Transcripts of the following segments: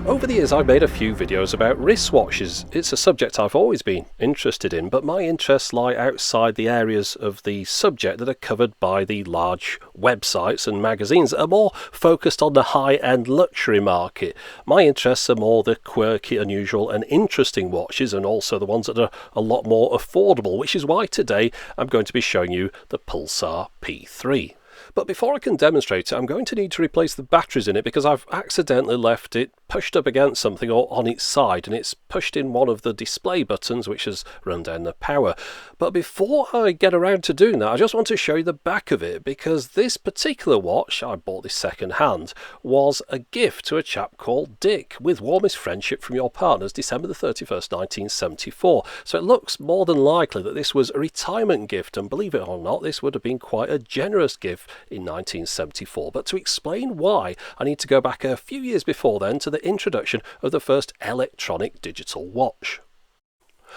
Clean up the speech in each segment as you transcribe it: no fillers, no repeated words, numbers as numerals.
Over the years I've made a few videos about wristwatches. It's a subject I've always been interested in, but my interests lie outside the areas of the subject that are covered by the large websites and magazines that are more focused on the high-end luxury market. My interests are more the quirky, unusual and interesting watches, and also the ones that are a lot more affordable, which is why today I'm going to be showing you the Pulsar P3. But before I can demonstrate it, I'm going to need to replace the batteries in it because I've accidentally left it pushed up against something or on its side, and it's pushed in one of the display buttons, which has run down the power. But before I get around to doing that, I just want to show you the back of it, because this particular watch, I bought this second hand, was a gift to a chap called Dick, with warmest friendship from your partners, December the 31st, 1974. So it looks more than likely that this was a retirement gift, and believe it or not, this would have been quite a generous gift in 1974. But to explain why, I need to go back a few years before then to the introduction of the first electronic digital watch.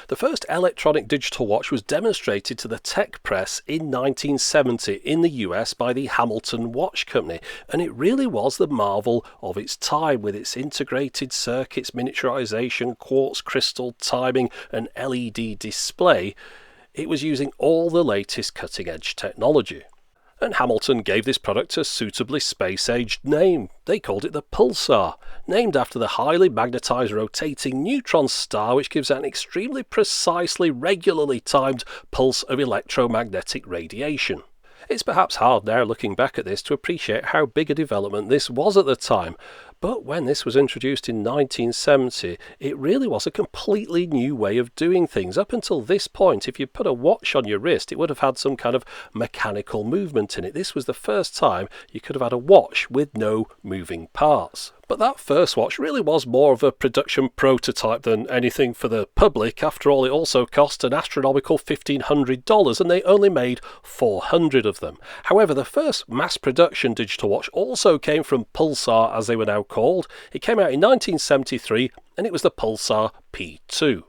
The first electronic digital watch was demonstrated to the tech press in 1970 in the US by the Hamilton Watch Company, and it really was the marvel of its time, with its integrated circuits, miniaturization, quartz crystal timing and LED display. It was using all the latest cutting-edge technology. And Hamilton gave this product a suitably space-aged name. They called it the Pulsar, named after the highly magnetised rotating neutron star, which gives out an extremely precisely, regularly timed pulse of electromagnetic radiation. It's perhaps hard now, looking back at this, to appreciate how big a development this was at the time, but when this was introduced in 1970, it really was a completely new way of doing things. Up until this point, if you put a watch on your wrist, it would have had some kind of mechanical movement in it. This was the first time you could have had a watch with no moving parts. But that first watch really was more of a production prototype than anything for the public. After all, it also cost an astronomical $1,500, and they only made 400 of them. However, the first mass production digital watch also came from Pulsar, as they were now called. It came out in 1973, and it was the Pulsar P2.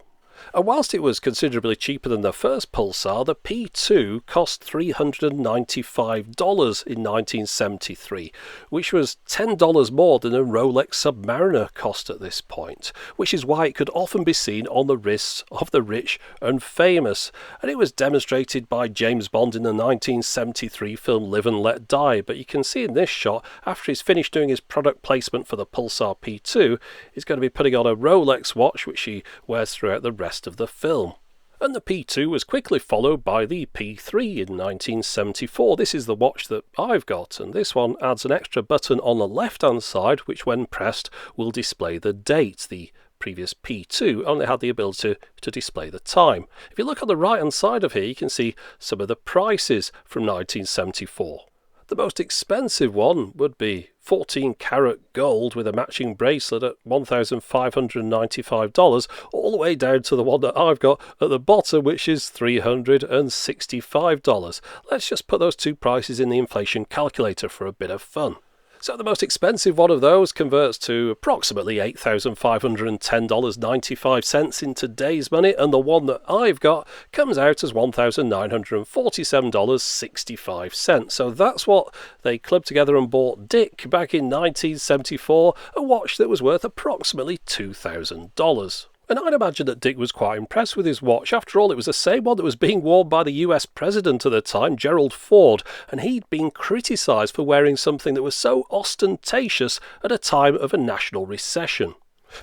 And whilst it was considerably cheaper than the first Pulsar, the P2 cost $395 in 1973, which was $10 more than a Rolex Submariner cost at this point, which is why it could often be seen on the wrists of the rich and famous. And it was demonstrated by James Bond in the 1973 film Live and Let Die, but you can see in this shot, after he's finished doing his product placement for the Pulsar P2, he's going to be putting on a Rolex watch, which he wears throughout the rest of the film. And the P2 was quickly followed by the P3 in 1974. This is the watch that I've got, and this one adds an extra button on the left hand side, which when pressed will display the date. The previous P2 only had the ability to display the time. If you look on the right hand side of here, you can see some of the prices from 1974. The most expensive one would be 14 karat gold with a matching bracelet at $1,595, all the way down to the one that I've got at the bottom, which is $365. Let's just put those two prices in the inflation calculator for a bit of fun. So the most expensive one of those converts to approximately $8,510.95 in today's money, and the one that I've got comes out as $1,947.65. So that's what they clubbed together and bought Dick back in 1974, a watch that was worth approximately $2,000. And I'd imagine that Dick was quite impressed with his watch. After all, it was the same one that was being worn by the US president at the time, Gerald Ford, and he'd been criticised for wearing something that was so ostentatious at a time of a national recession.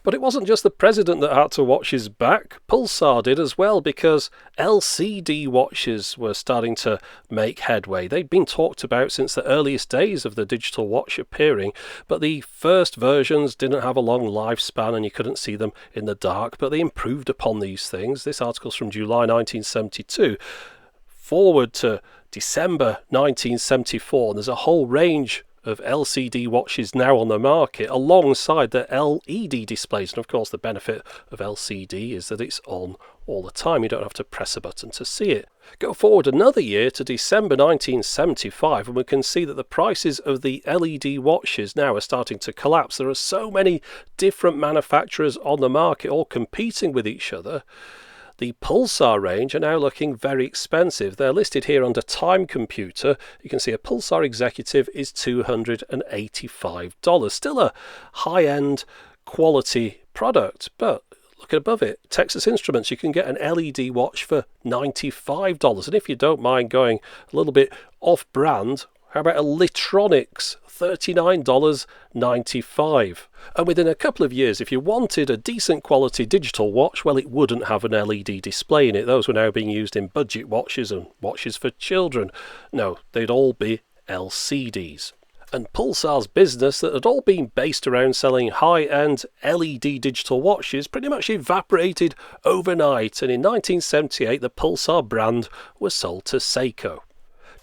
But it wasn't just the president that had to watch his back. Pulsar did as well, because LCD watches were starting to make headway. They'd been talked about since the earliest days of the digital watch appearing, but the first versions didn't have a long lifespan and you couldn't see them in the dark, but they improved upon these things. This article's from July 1972. Forward to December 1974, and there's a whole range of LCD watches now on the market alongside the LED displays. And of course the benefit of LCD is that it's on all the time. You don't have to press a button to see it. Go forward another year to December 1975 and we can see that the prices of the LED watches now are starting to collapse. There are so many different manufacturers on the market all competing with each other. The Pulsar range are now looking very expensive. They're listed here under Time Computer. You can see a Pulsar Executive is $285. Still a high-end quality product. But look above it, Texas Instruments, you can get an LED watch for $95. And if you don't mind going a little bit off-brand, how about a Litronics, $39.95. And within a couple of years, if you wanted a decent quality digital watch, well, it wouldn't have an LED display in it. Those were now being used in budget watches and watches for children. No, they'd all be LCDs. And Pulsar's business that had all been based around selling high-end LED digital watches pretty much evaporated overnight, and in 1978 the Pulsar brand was sold to Seiko.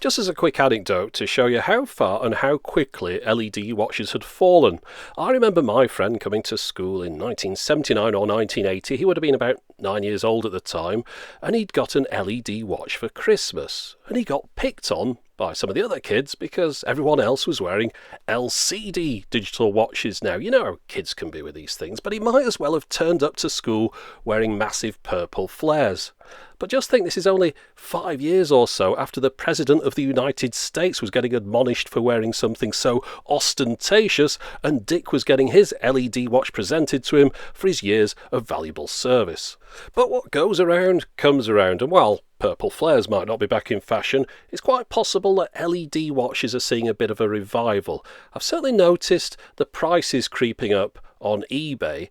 Just as a quick anecdote to show you how far and how quickly LED watches had fallen, I remember my friend coming to school in 1979 or 1980. He would have been about 9 years old at the time, and he'd got an LED watch for Christmas, and he got picked on by some of the other kids because everyone else was wearing LCD digital watches now. You know how kids can be with these things, but he might as well have turned up to school wearing massive purple flares. But just think, this is only 5 years or so after the President of the United States was getting admonished for wearing something so ostentatious, and Dick was getting his LED watch presented to him for his years of valuable service. But what goes around comes around, and while purple flares might not be back in fashion, it's quite possible that LED watches are seeing a bit of a revival. I've certainly noticed the prices creeping up on eBay,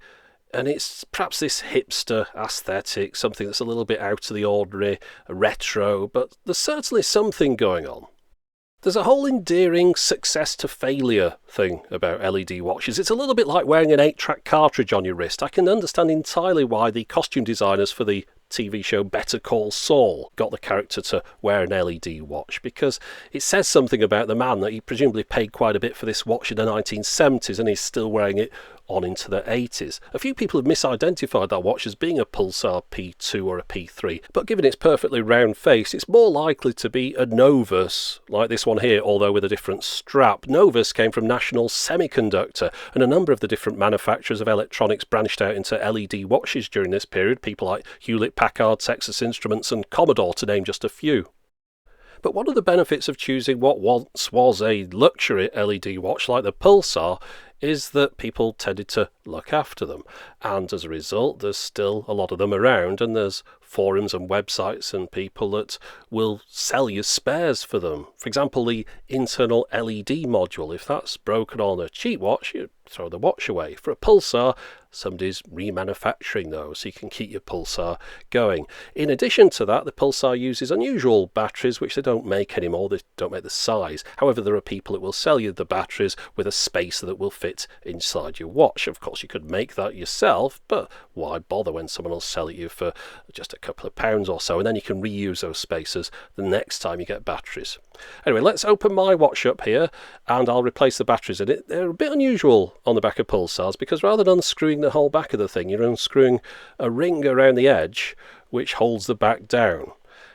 and it's perhaps this hipster aesthetic, something that's a little bit out of the ordinary, retro, but there's certainly something going on. There's a whole endearing success to failure thing about LED watches. It's a little bit like wearing an 8-track cartridge on your wrist. I can understand entirely why the costume designers for the TV show Better Call Saul got the character to wear an LED watch, because it says something about the man that he presumably paid quite a bit for this watch in the 1970s and he's still wearing it on into the 80s. A few people have misidentified that watch as being a Pulsar P2 or a P3, but given its perfectly round face, it's more likely to be a Novus, like this one here, although with a different strap. Novus came from National Semiconductor, and a number of the different manufacturers of electronics branched out into LED watches during this period, people like Hewlett-Packard, Texas Instruments and Commodore, to name just a few. But one of the benefits of choosing what once was a luxury LED watch like the Pulsar is that people tended to look after them, and as a result there's still a lot of them around, and there's forums and websites and people that will sell you spares for them. For example, the internal LED module, if that's broken on a cheap watch, you throw the watch away. For a Pulsar, somebody's remanufacturing those so you can keep your Pulsar going. In addition to that, the Pulsar uses unusual batteries which they don't make anymore. They don't make the size. However, there are people that will sell you the batteries with a spacer that will fit inside your watch. Of course, you could make that yourself, but why bother when someone will sell it you for just a couple of pounds or so, and then you can reuse those spacers the next time you get batteries. Anyway, let's open my watch up here and I'll replace the batteries in it. They're a bit unusual on the back of Pulsars because rather than unscrewing the whole back of the thing, you're unscrewing a ring around the edge which holds the back down.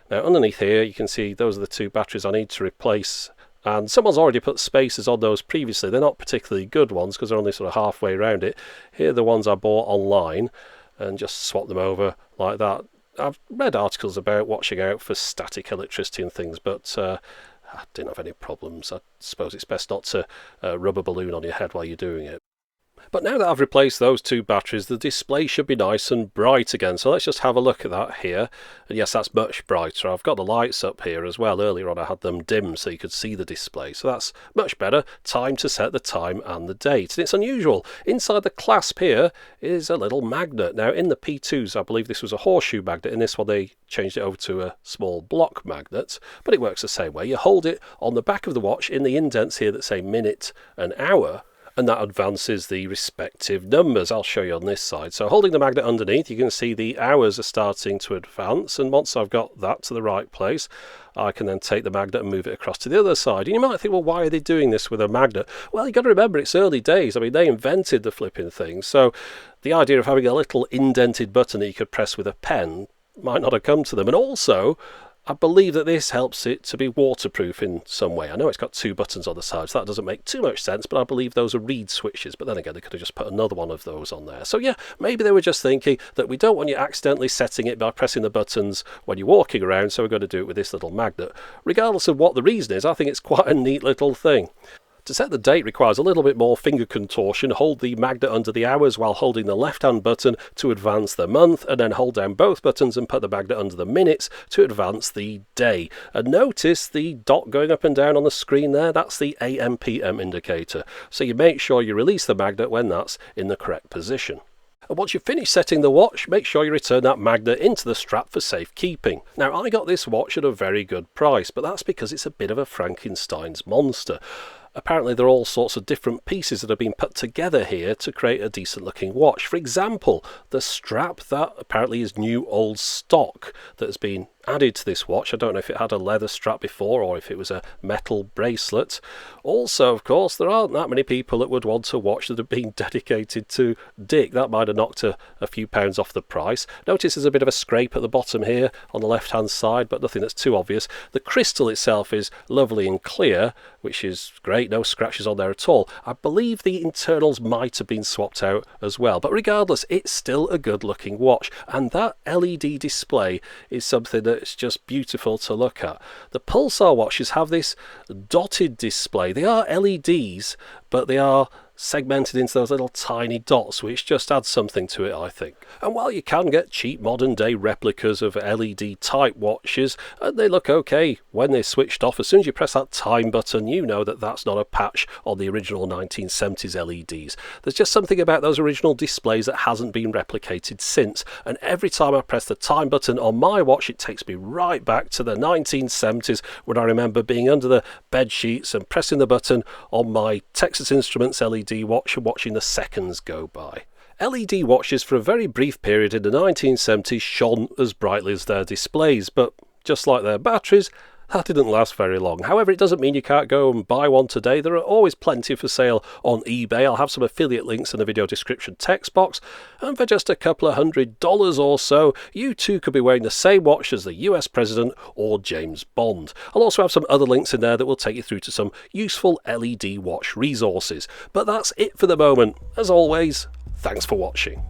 Now underneath here you can see those are the two batteries I need to replace, and someone's already put spacers on those previously. They're not particularly good ones because they're only sort of halfway around it. Here are the ones I bought online and just swap them over like that. I've read articles about watching out for static electricity and things, but I didn't have any problems. I suppose it's best not to rub a balloon on your head while you're doing it. But now that I've replaced those two batteries, the display should be nice and bright again. So let's just have a look at that here. And yes, that's much brighter. I've got the lights up here as well. Earlier on I had them dim so you could see the display. So that's much better. Time to set the time and the date. And it's unusual. Inside the clasp here is a little magnet. Now in the P2s, I believe this was a horseshoe magnet. In this one they changed it over to a small block magnet. But it works the same way. You hold it on the back of the watch in the indents here that say minute and hour, and that advances the respective numbers. I'll show you on this side. So holding the magnet underneath, you can see the hours are starting to advance, and once I've got that to the right place, I can then take the magnet and move it across to the other side. And you might think, well, why are they doing this with a magnet? Well, you've got to remember, it's early days. I mean, they invented the flipping thing, so the idea of having a little indented button that you could press with a pen might not have come to them. And also, I believe that this helps it to be waterproof in some way. I know it's got two buttons on the side, so that doesn't make too much sense, but I believe those are reed switches. But then again, they could have just put another one of those on there. So yeah, maybe they were just thinking that we don't want you accidentally setting it by pressing the buttons when you're walking around, so we're going to do it with this little magnet. Regardless of what the reason is, I think it's quite a neat little thing. To set the date requires a little bit more finger contortion. Hold the magnet under the hours while holding the left-hand button to advance the month, and then hold down both buttons and put the magnet under the minutes to advance the day. And notice the dot going up and down on the screen there, that's the AM/PM indicator. So you make sure you release the magnet when that's in the correct position. And once you've finished setting the watch, make sure you return that magnet into the strap for safekeeping. Now, I got this watch at a very good price, but that's because it's a bit of a Frankenstein's monster. Apparently there are all sorts of different pieces that have been put together here to create a decent looking watch. For example, the strap, that apparently is new old stock that has been added to this watch. I don't know if it had a leather strap before or if it was a metal bracelet. Also, of course, there aren't that many people that would want a watch that have been dedicated to Dick. That might have knocked a few pounds off the price. Notice there's a bit of a scrape at the bottom here on the left hand side, but nothing that's too obvious. The crystal itself is lovely and clear, which is great. No scratches on there at all. I believe the internals might have been swapped out as well, but regardless, it's still a good looking watch, and that LED display is something that's just beautiful to look at. The Pulsar watches have this dotted display. They are LEDs, but they are segmented into those little tiny dots, which just adds something to it, I think. And while you can get cheap modern day replicas of LED type watches, and they look okay when they're switched off, as soon as you press that time button, you know that that's not a patch on the original 1970s LEDs. There's just something about those original displays that hasn't been replicated since, and every time I press the time button on my watch, it takes me right back to the 1970s when I remember being under the bed sheets and pressing the button on my Texas Instruments LED watch and watching the seconds go by. LED watches for a very brief period in the 1970s shone as brightly as their displays, but just like their batteries, that didn't last very long. However, it doesn't mean you can't go and buy one today. There are always plenty for sale on eBay. I'll have some affiliate links in the video description text box. And for just a couple of $100 or so, you too could be wearing the same watch as the US President or James Bond. I'll also have some other links in there that will take you through to some useful LED watch resources. But that's it for the moment. As always, thanks for watching.